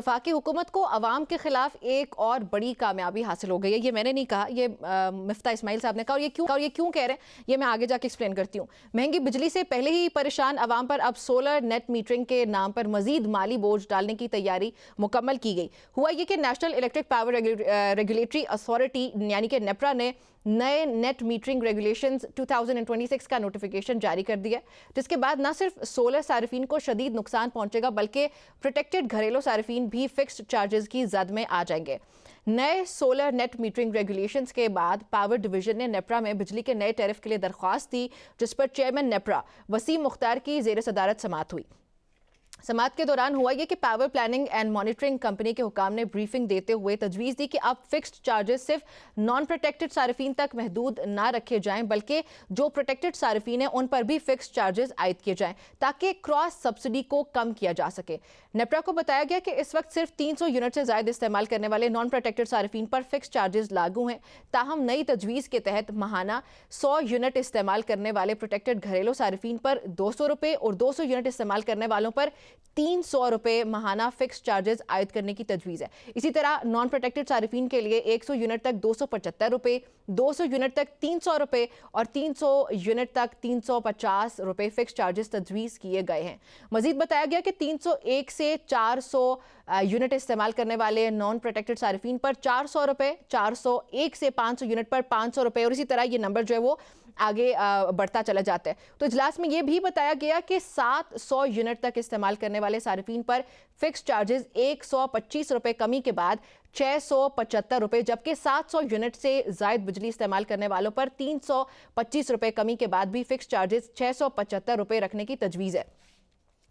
वफाकी हुकूमत को अवाम के खिलाफ एक और बड़ी कामयाबी हासिल हो गई है। ये मैंने नहीं कहा, ये मिफ्ता इस्माइल साहब ने कहा। और ये क्यों कह रहे हैं ये मैं आगे जाके एक्सप्लेन करती हूँ। महंगी बिजली से पहले ही परेशान अवाम पर अब सोलर नेट मीटरिंग के नाम पर मजीद माली बोझ डालने की तैयारी मुकम्मल की गई। हुआ ये कि national electric power regulatory authority यानी कि नेपरा ने नए नेट मीटरिंग रेगुलेशंस 2026 का नोटिफिकेशन जारी कर दिया, जिसके बाद न सिर्फ सोलर सारिफीन को शदीद नुकसान पहुंचेगा बल्कि प्रोटेक्टेड घरेलू सारिफीन भी फिक्स्ड चार्जेस की जद में आ जाएंगे। नए सोलर नेट मीटरिंग रेगुलेशंस के बाद पावर डिवीजन ने नेपरा में बिजली के नए टैरिफ के लिए दरख्वास्त दी, जिस पर चेयरमैन नेपरा वसीम मुख्तार की जेर सदारत समाअत हुई। समाअत के दौरान हुआ ये कि power planning and monitoring company के हुकाम ने ब्रीफिंग देते हुए तजवीज़ दी कि अब फिक्स्ड चार्जेस सिर्फ नॉन प्रोटेक्टेड सारिफीन तक महदूद ना रखे जाएं, बल्कि जो प्रोटेक्टेड सारिफीन हैं उन पर भी फिक्स्ड चार्जेस आयद किए जाएं ताकि क्रॉस सब्सिडी को कम किया जा सके। नेपरा को बताया गया कि इस वक्त सिर्फ 300 यूनिट से ज़्यादा इस्तेमाल करने वाले नॉन प्रोटेक्टेड सारिफीन पर फिक्स चार्जेस लागू हैं। ताहम नई तजवीज़ के तहत महाना 100 यूनिट इस्तेमाल करने वाले प्रोटेक्टेड घरेलू सारिफीन पर 200 रुपये और 200 यूनिट इस्तेमाल करने वालों पर 300 रुपये महाना फिक्स चार्जेस आयद करने की तजवीज़ है। इसी तरह नॉन प्रोटेक्टेड सारिफीन के लिए 100 यूनिट तक 275 रुपये, 200 यूनिट तक 300 रुपये और 300 यूनिट तक 350 रुपये फिक्स चार्जेस तजवीज़ किए गए हैं। मजीद बताया गया कि 301 से 400 यूनिट इस्तेमाल करने वाले नॉन प्रोटेक्टेड सारिफीन पर 400 रुपये, 401 से 500 यूनिट पर 500 रुपये और इसी तरह ये नंबर जो है वो आगे बढ़ता चला जाता है। तो इजलास में ये भी बताया गया कि 700 यूनिट तक इस्तेमाल करने वाले सारिफीन पर फिक्स चार्जेस 125 रुपये कमी के बाद 675 रुपये, जबकि 700 यूनिट से ज़ायद बिजली इस्तेमाल करने वालों पर 325 रुपये कमी के बाद भी फिक्स चार्जेस 675 रुपये रखने की तजवीज़ है।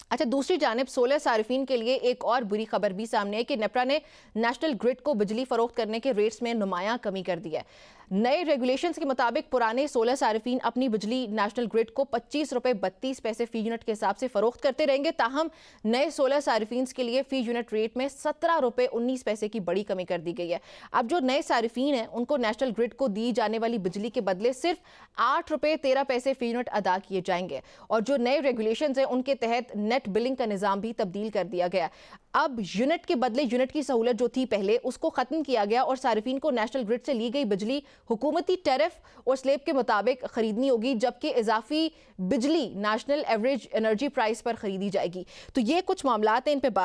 अच्छा, दूसरी जानिब सोलर सारिफीन के लिए एक और बुरी खबर भी सामने है कि नेपरा ने नेशनल ग्रिड को बिजली फरोख्त करने के रेट्स में नुमायां कमी कर दी है। नए रेगुलेशंस के मुताबिक पुराने सोलर सारिफीन अपनी बिजली नेशनल ग्रिड को 25 रुपये 32 पैसे फी यूनिट के हिसाब से फरोख्त करते रहेंगे। ताहम नए सोलर सारिफीन के लिए फी यूनिट रेट में 17 रुपये 19 पैसे की बड़ी कमी कर दी गई है। अब जो नए सारिफीन हैं उनको नेशनल ग्रिड को दी जाने वाली बिजली के बदले सिर्फ 8 रुपये 13 पैसे फी यूनिट अदा किए जाएंगे और जो नए रेगुलेशंस हैं उनके तहत नेट बिलिंग का निज़ाम भी तब्दील कर दिया गया। अब यूनिट के बदले यूनिट की सहूलत जो थी पहले उसको ख़त्म किया गया और सारिफीन को नेशनल ग्रिड से ली गई बिजली हुकूमती टैरिफ और स्लेब के मुताबिक खरीदनी होगी, जबकि इजाफी बिजली नेशनल एवरेज एनर्जी प्राइस पर खरीदी जाएगी। तो ये कुछ मामलात हैं, इन पे बात